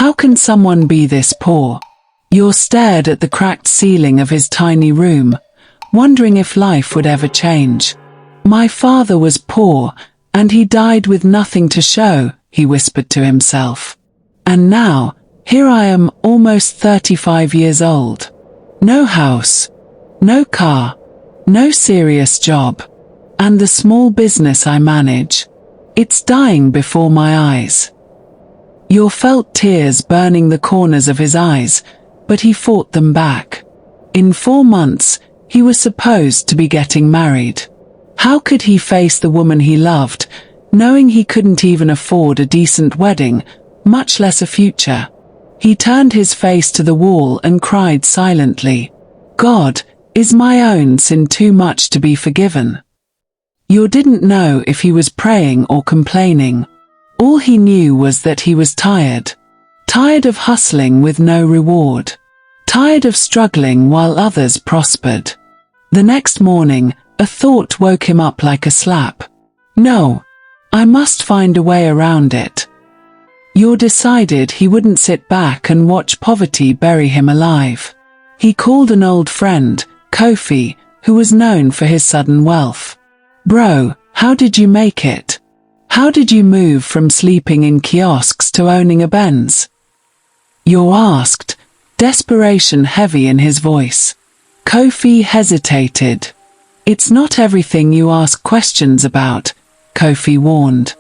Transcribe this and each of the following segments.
How can someone be this poor? You're stared at the cracked ceiling of his tiny room, wondering if life would ever change. My father was poor, and he died with nothing to show, he whispered to himself. And now, here I am, almost 35 years old. No house, no car, no serious job, and the small business I manage, it's dying before my eyes. You felt tears burning the corners of his eyes, but he fought them back. In 4 months, he was supposed to be getting married. How could he face the woman he loved, knowing he couldn't even afford a decent wedding, much less a future? He turned his face to the wall and cried silently, God, is my own sin too much to be forgiven? You didn't know if he was praying or complaining. All he knew was that he was tired. Tired of hustling with no reward. Tired of struggling while others prospered. The next morning, a thought woke him up like a slap. No, I must find a way around it. You decided he wouldn't sit back and watch poverty bury him alive. He called an old friend, Kofi, who was known for his sudden wealth. Bro, how did you make it? How did you move from sleeping in kiosks to owning a Benz? You asked, desperation heavy in his voice. Kofi hesitated. It's not everything you ask questions about, Kofi warned.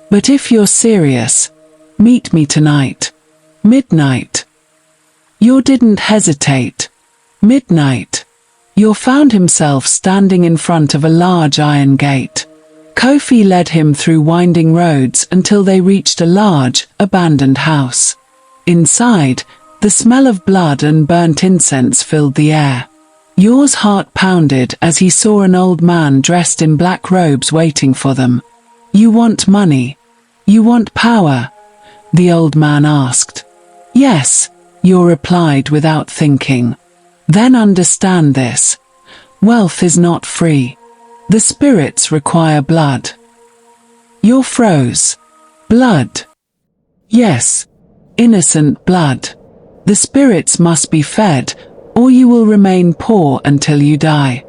But if you're serious, meet me tonight. Midnight. You didn't hesitate. Midnight. You found himself standing in front of a large iron gate. Kofi led him through winding roads until they reached a large, abandoned house. Inside, the smell of blood and burnt incense filled the air. Yours heart pounded as he saw an old man dressed in black robes waiting for them. You want money? You want power? The old man asked. Yes, you replied without thinking. Then understand this. Wealth is not free. The spirits require blood. You froze. Blood. Yes. Innocent blood. The spirits must be fed, or you will remain poor until you die.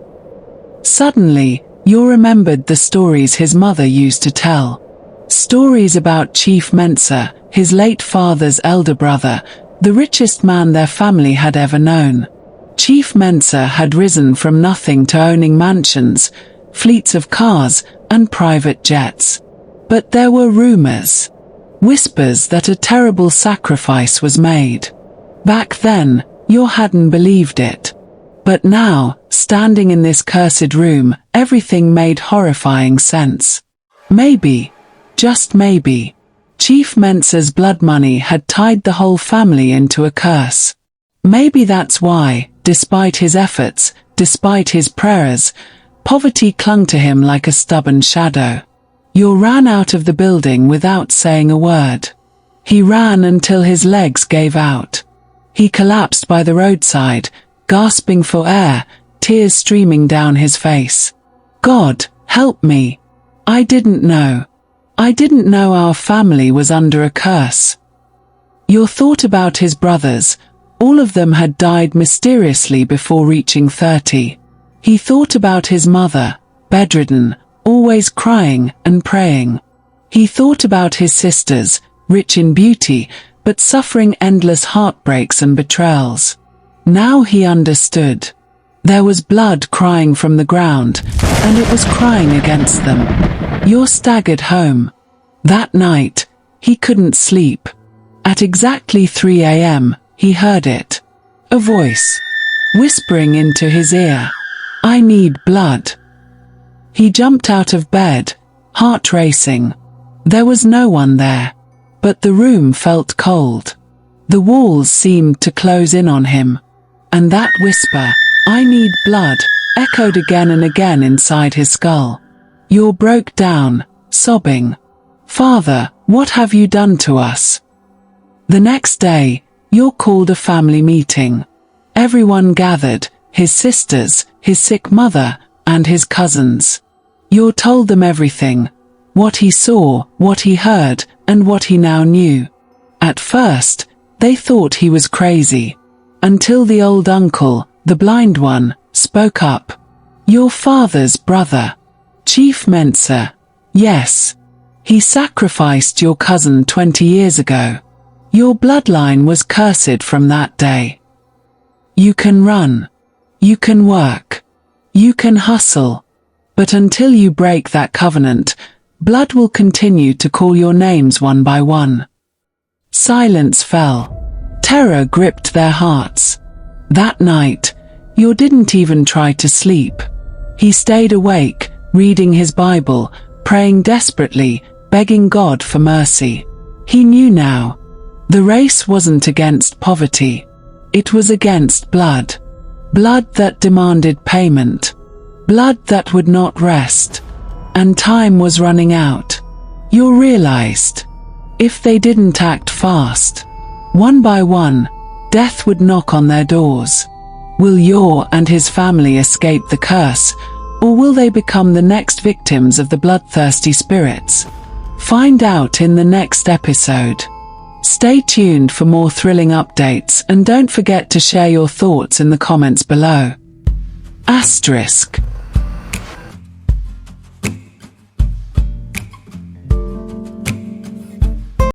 Suddenly, you remembered the stories his mother used to tell. Stories about Chief Mensa, his late father's elder brother, the richest man their family had ever known. Chief Mensa had risen from nothing to owning mansions, fleets of cars, and private jets. But there were rumors. Whispers that a terrible sacrifice was made. Back then, you hadn't believed it. But now, standing in this cursed room, everything made horrifying sense. Maybe, just maybe, Chief Mensa's blood money had tied the whole family into a curse. Maybe that's why, despite his efforts, despite his prayers, poverty clung to him like a stubborn shadow. You ran out of the building without saying a word. He ran until his legs gave out. He collapsed by the roadside, gasping for air, tears streaming down his face. God, help me. I didn't know. I didn't know our family was under a curse. You thought about his brothers. All of them had died mysteriously before reaching 30. He thought about his mother, bedridden, always crying and praying. He thought about his sisters, rich in beauty, but suffering endless heartbreaks and betrayals. Now he understood. There was blood crying from the ground, and it was crying against them. You staggered home. That night, he couldn't sleep. At exactly 3 a.m., he heard it. A voice, whispering into his ear, I need blood. He jumped out of bed, heart racing. There was no one there, but the room felt cold. The walls seemed to close in on him. And that whisper, I need blood, echoed again and again inside his skull. You broke down, sobbing. Father, what have you done to us? The next day, you called a family meeting. Everyone gathered, his sisters, his sick mother, and his cousins. You told them everything, what he saw, what he heard, and what he now knew. At first, They thought he was crazy. Until the old uncle, the blind one, spoke up. Your father's brother. Chief Mensa. Yes. He sacrificed your cousin 20 years ago. Your bloodline was cursed from that day. You can run. You can work. You can hustle. But until you break that covenant, blood will continue to call your names one by one. Silence fell. Terror gripped their hearts. That night, Yor didn't even try to sleep. He stayed awake, reading his Bible, praying desperately, begging God for mercy. He knew now. The race wasn't against poverty. It was against blood. Blood that demanded payment. Blood that would not rest. And time was running out. Yor realized. If they didn't act fast, one by one, death would knock on their doors. Will Yor and his family escape the curse, or will they become the next victims of the bloodthirsty spirits? Find out in the next episode. Stay tuned for more thrilling updates and don't forget to share your thoughts in the comments below. Asterisk.